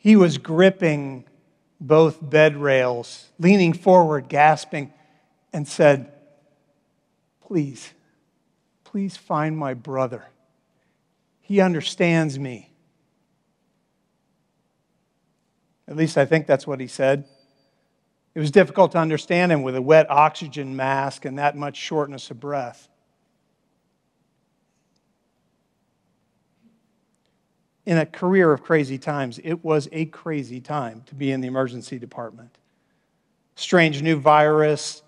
He was gripping both bed rails, leaning forward, gasping, and said, please find my brother. He understands me. At least I think that's what he said. It was difficult to understand him with a wet oxygen mask and that much shortness of breath. In a career of crazy times, it was a crazy time to be in the emergency department. Strange new virus,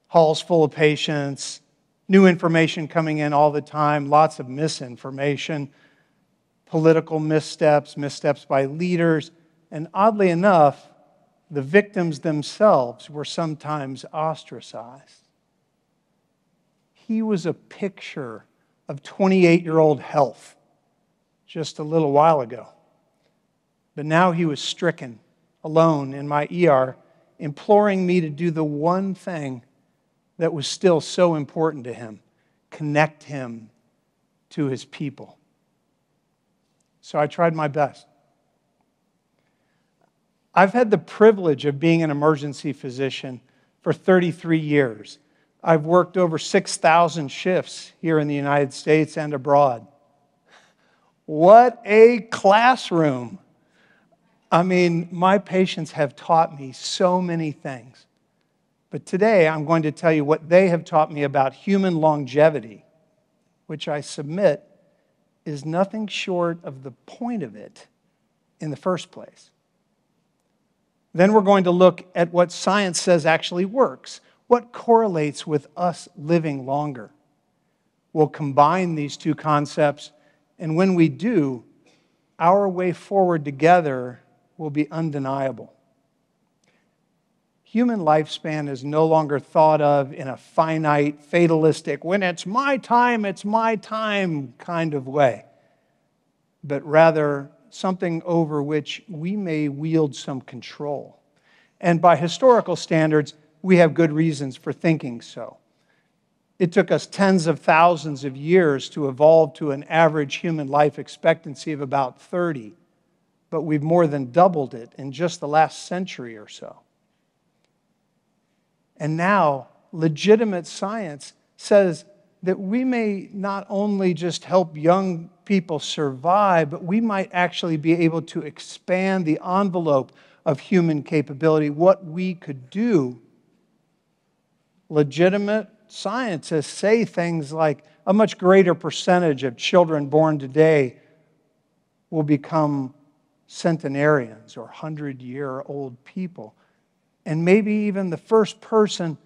halls full of patients, new information coming in all the time, lots of misinformation, political missteps by leaders, and oddly enough, the victims themselves were sometimes ostracized. He was a picture of 28-year-old health just a little while ago. But now he was stricken, alone in my ER, imploring me to do the one thing that was still so important to him, connect him to his people. So I tried my best. I've had the privilege of being an emergency physician for 33 years. I've worked over 6,000 shifts here in the United States and abroad. What a classroom! I mean, my patients have taught me so many things. But today, I'm going to tell you what they have taught me about human longevity, which I submit is nothing short of the point of it in the first place. Then we're going to look at what science says actually works, what correlates with us living longer. We'll combine these two concepts, and when we do, our way forward together will be undeniable. Human lifespan is no longer thought of in a finite, fatalistic, when it's my time kind of way, but rather something over which we may wield some control. And by historical standards, we have good reasons for thinking so. It took us tens of thousands of years to evolve to an average human life expectancy of about 30, but we've more than doubled it in just the last century or so. And now, legitimate science says that we may not only just help young people survive, but we might actually be able to expand the envelope of human capability, what we could do. Legitimate scientists say things like a much greater percentage of children born today will become centenarians or 100-year-old people. And maybe even the first person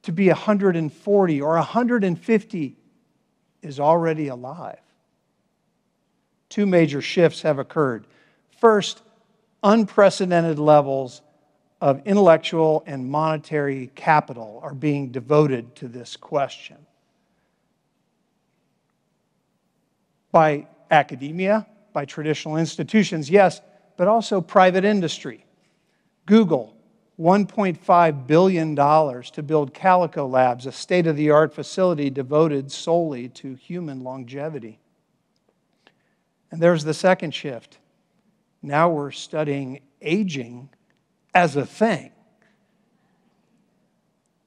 to be 140 or 150 is already alive. Two major shifts have occurred. First, unprecedented levels of intellectual and monetary capital are being devoted to this question. By academia, by traditional institutions, yes, but also private industry. Google, $1.5 billion to build Calico Labs, a state-of-the-art facility devoted solely to human longevity. And there's the second shift. Now we're studying aging as a thing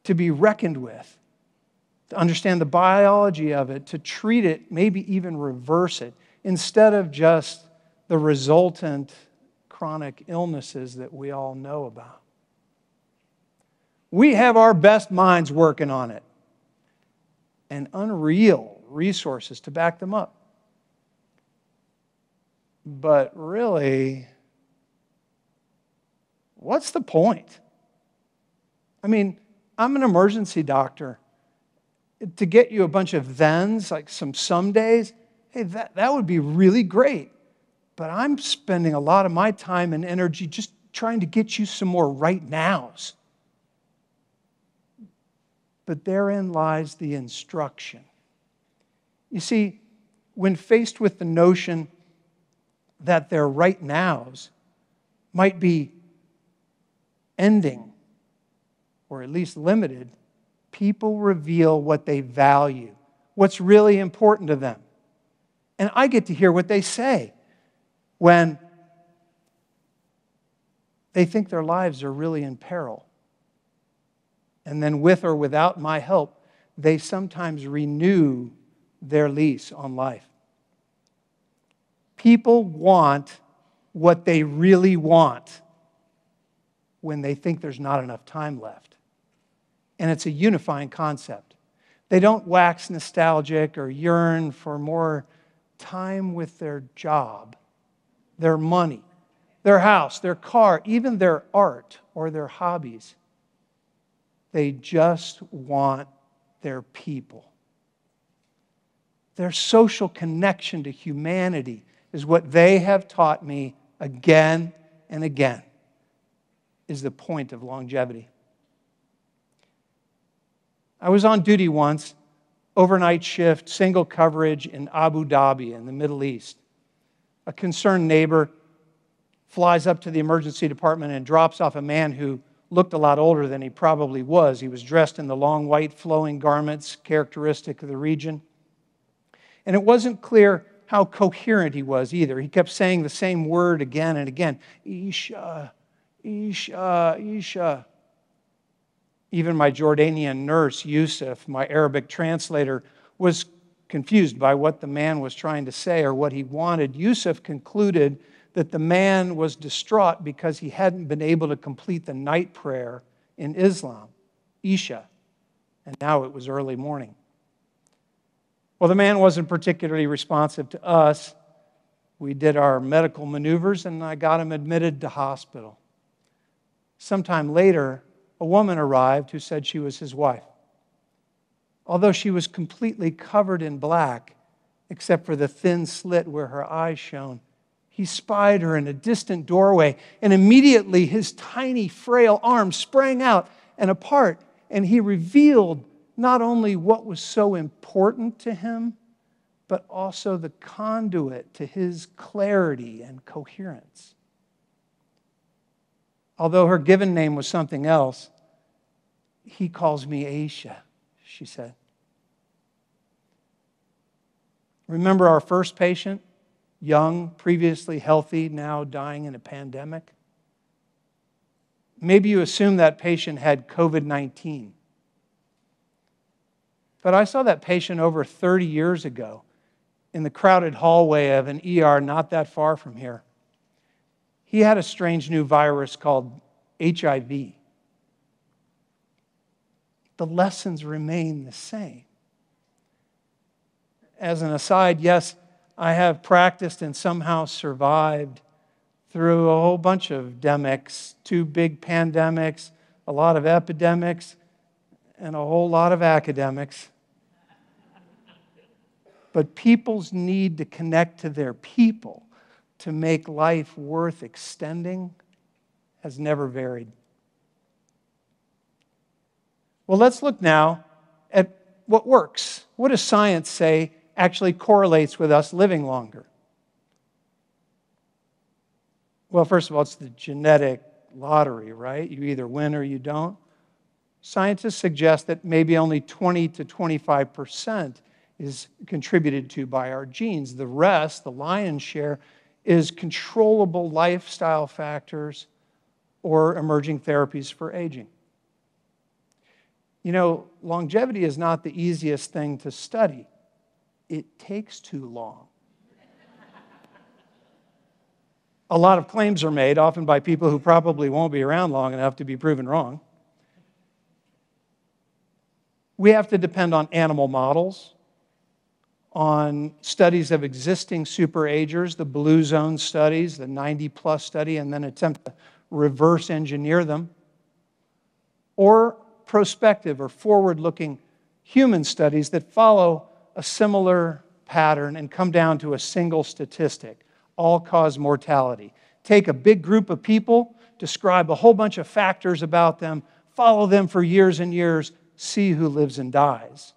to be reckoned with, to understand the biology of it, to treat it, maybe even reverse it, instead of just the resultant chronic illnesses that we all know about. We have our best minds working on it and unreal resources to back them up. But really, what's the point? I mean, I'm an emergency doctor. To get you a bunch of thens, like some days, hey, that would be really great. But I'm spending a lot of my time and energy just trying to get you some more right nows. But therein lies the instruction. You see, when faced with the notion that their right nows might be ending, or at least limited, people reveal what they value, what's really important to them. And I get to hear what they say when They think their lives are really in peril. And then with or without my help, they sometimes renew their lease on life. People want what they really want when they think there's not enough time left. And it's a unifying concept. They don't wax nostalgic or yearn for more time with their job, their money, their house, their car, even their art or their hobbies. They just want their people. Their social connection to humanity is what they have taught me again and again is the point of longevity. I was on duty once, overnight shift, single coverage in Abu Dhabi in the Middle East. A concerned neighbor flies up to the emergency department and drops off a man who looked a lot older than he probably was. He was dressed in the long white flowing garments characteristic of the region. And it wasn't clear how coherent he was either. He kept saying the same word again and again. Isha, Isha, Isha. Even my Jordanian nurse, Yusuf, my Arabic translator, was confused by what the man was trying to say or what he wanted. Yusuf concluded that the man was distraught because he hadn't been able to complete the night prayer in Islam, Isha, and now it was early morning. Well, the man wasn't particularly responsive to us. We did our medical maneuvers, and I got him admitted to hospital. Sometime later, a woman arrived who said she was his wife. Although she was completely covered in black, except for the thin slit where her eyes shone, he spied her in a distant doorway, and immediately his tiny, frail arm sprang out and apart, and he revealed not only what was so important to him, but also the conduit to his clarity and coherence. Although her given name was something else, he calls me Aisha, she said. Remember our first patient? Young, previously healthy, now dying in a pandemic? Maybe you assume that patient had COVID-19. But I saw that patient over 30 years ago in the crowded hallway of an ER not that far from here. He had a strange new virus called HIV. The lessons remain the same. As an aside, yes, I have practiced and somehow survived through a whole bunch of demics, 2 big pandemics, a lot of epidemics, and a whole lot of academics. But people's need to connect to their people to make life worth extending has never varied. Well, let's look now at what works. What does science say actually correlates with us living longer? Well, first of all, it's the genetic lottery, right? You either win or you don't. Scientists suggest that maybe only 20 to 25% is contributed to by our genes. The rest, the lion's share, is controllable lifestyle factors or emerging therapies for aging. You know, longevity is not the easiest thing to study. It takes too long. A lot of claims are made, often by people who probably won't be around long enough to be proven wrong. We have to depend on animal models, on studies of existing superagers, the Blue Zone studies, the 90-plus study, and then attempt to reverse engineer them, or prospective or forward-looking human studies that follow a similar pattern and come down to a single statistic, all-cause mortality. Take a big group of people, describe a whole bunch of factors about them, follow them for years and years, see who lives and dies.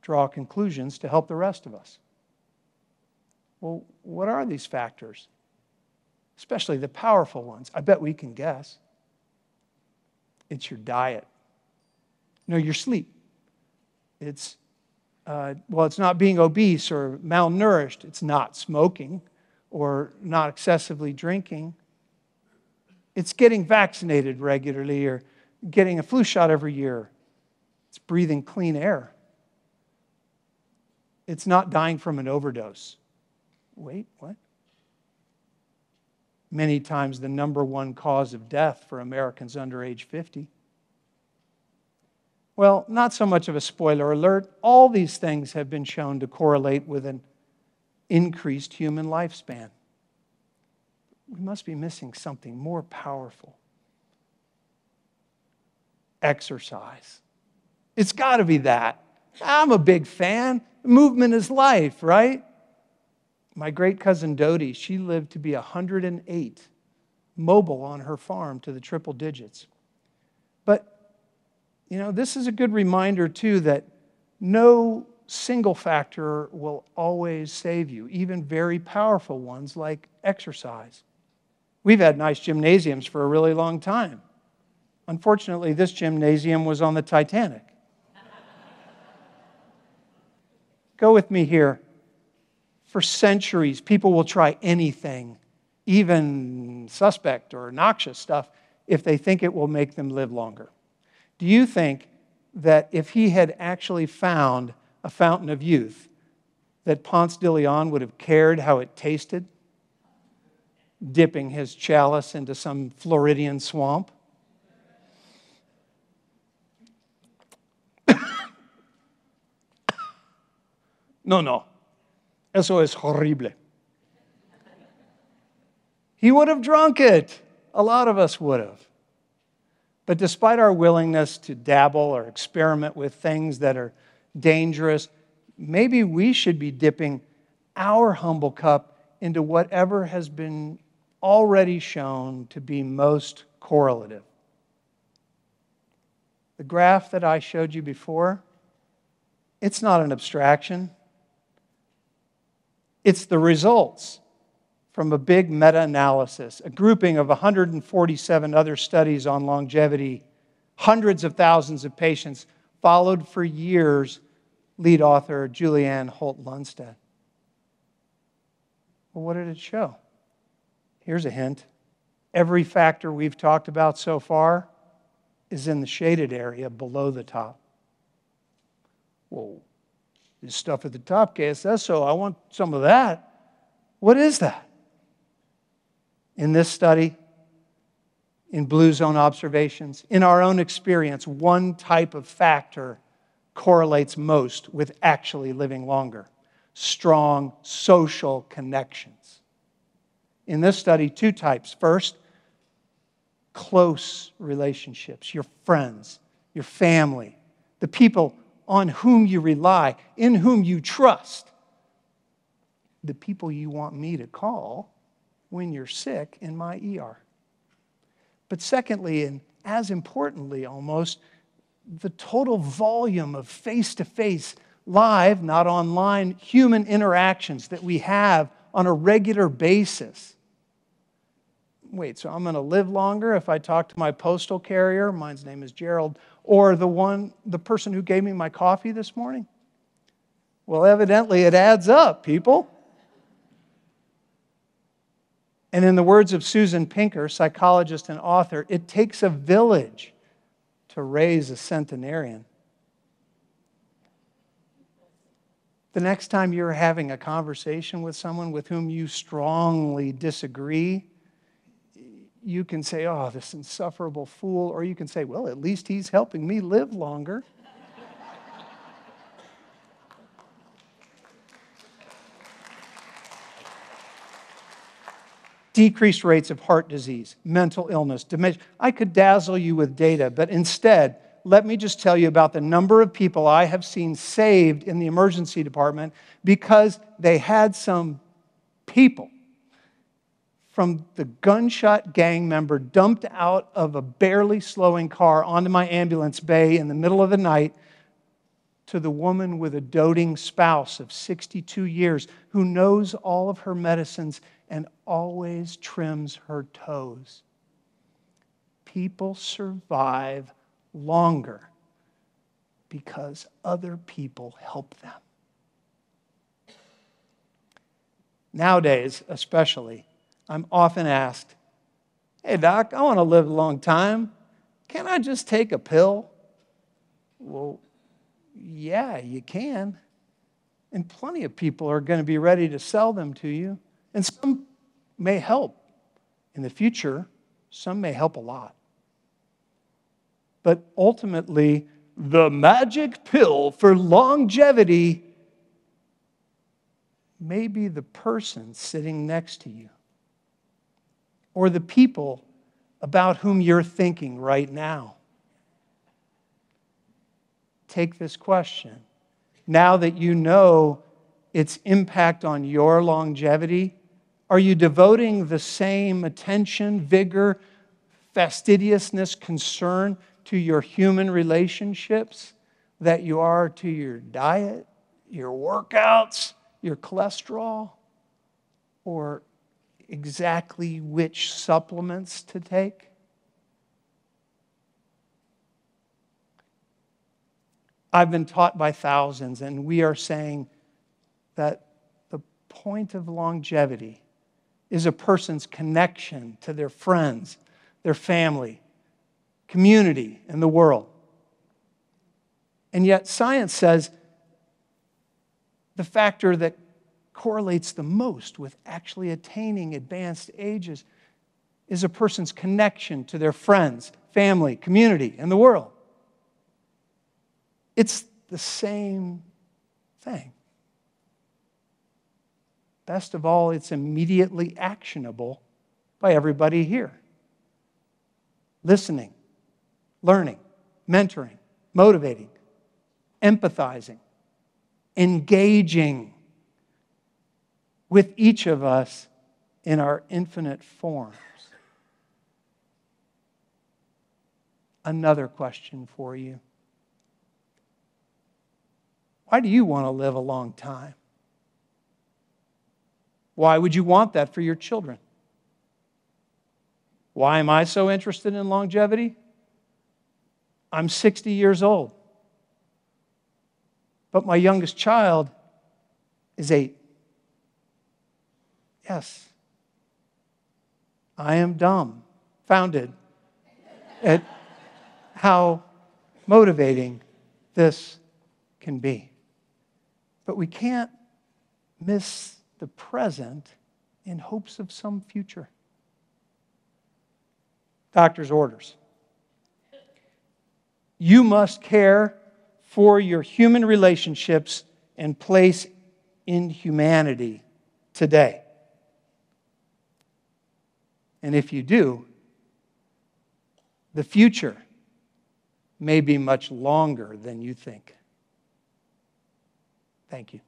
Draw conclusions to help the rest of us. Well, what are these factors? Especially the powerful ones. I bet we can guess. It's your diet. No, your sleep. It's not being obese or malnourished. It's not smoking or not excessively drinking. It's getting vaccinated regularly or getting a flu shot every year. It's breathing clean air. It's not dying from an overdose. Wait, what? Many times the number one cause of death for Americans under age 50. Well, not so much of a spoiler alert. All these things have been shown to correlate with an increased human lifespan. We must be missing something more powerful. Exercise. It's got to be that. I'm a big fan. Movement is life, right? My great cousin Dodie, she lived to be 108, mobile on her farm to the triple digits. But, this is a good reminder, too, that no single factor will always save you, even very powerful ones like exercise. We've had nice gymnasiums for a really long time. Unfortunately, this gymnasium was on the Titanic. Go with me here. For centuries, people will try anything, even suspect or noxious stuff, if they think it will make them live longer. Do you think that if he had actually found a fountain of youth, that Ponce de Leon would have cared how it tasted, dipping his chalice into some Floridian swamp? No. Eso es horrible. He would have drunk it. A lot of us would have. But despite our willingness to dabble or experiment with things that are dangerous, maybe we should be dipping our humble cup into whatever has been already shown to be most correlative. The graph that I showed you before, it's not an abstraction. It's the results from a big meta-analysis, a grouping of 147 other studies on longevity, hundreds of thousands of patients followed for years, lead author Julianne Holt-Lunstad. Well, what did it show? Here's a hint. Every factor we've talked about so far is in the shaded area below the top. Whoa. This stuff at the top, KSSO, I want some of that. What is that? In this study, in blue zone observations, in our own experience, one type of factor correlates most with actually living longer: strong social connections. In this study, two types. First, close relationships, your friends, your family, the people on whom you rely, in whom you trust, the people you want me to call when you're sick in my ER. But secondly, and as importantly almost, the total volume of face-to-face, live, not online, human interactions that we have on a regular basis. Wait, so I'm going to live longer if I talk to my postal carrier, mine's name is Gerald, or the person who gave me my coffee this morning? Well, evidently it adds up, people. And in the words of Susan Pinker, psychologist and author, it takes a village to raise a centenarian. The next time you're having a conversation with someone with whom you strongly disagree, you can say, oh, this insufferable fool, or you can say, well, at least he's helping me live longer. Decreased rates of heart disease, mental illness, dementia. I could dazzle you with data, but instead, let me just tell you about the number of people I have seen saved in the emergency department because they had some people from the gunshot gang member dumped out of a barely slowing car onto my ambulance bay in the middle of the night to the woman with a doting spouse of 62 years who knows all of her medicines and always trims her toes. People survive longer because other people help them. Nowadays, especially, I'm often asked, Hey, doc, I want to live a long time. Can't I just take a pill? Well, yeah, you can. And plenty of people are going to be ready to sell them to you. And some may help in the future. Some may help a lot. But ultimately, the magic pill for longevity may be the person sitting next to you or the people about whom you're thinking right now. Take this question. Now that you know its impact on your longevity, are you devoting the same attention, vigor, fastidiousness, concern to your human relationships that you are to your diet, your workouts, your cholesterol, or exactly which supplements to take? I've been taught by thousands, and we are saying that the point of longevity is a person's connection to their friends, their family, community, and the world. And yet science says the factor that correlates the most with actually attaining advanced ages is a person's connection to their friends, family, community, and the world. It's the same thing. Best of all, it's immediately actionable by everybody here. Listening, learning, mentoring, motivating, empathizing, engaging with each of us in our infinite forms. Another question for you. Why do you want to live a long time? Why would you want that for your children? Why am I so interested in longevity? I'm 60 years old, but my youngest child is 8. Yes, I am dumbfounded at how motivating this can be. But we can't miss the present in hopes of some future. Doctor's orders. You must care for your human relationships and place in humanity today. And if you do, the future may be much longer than you think. Thank you.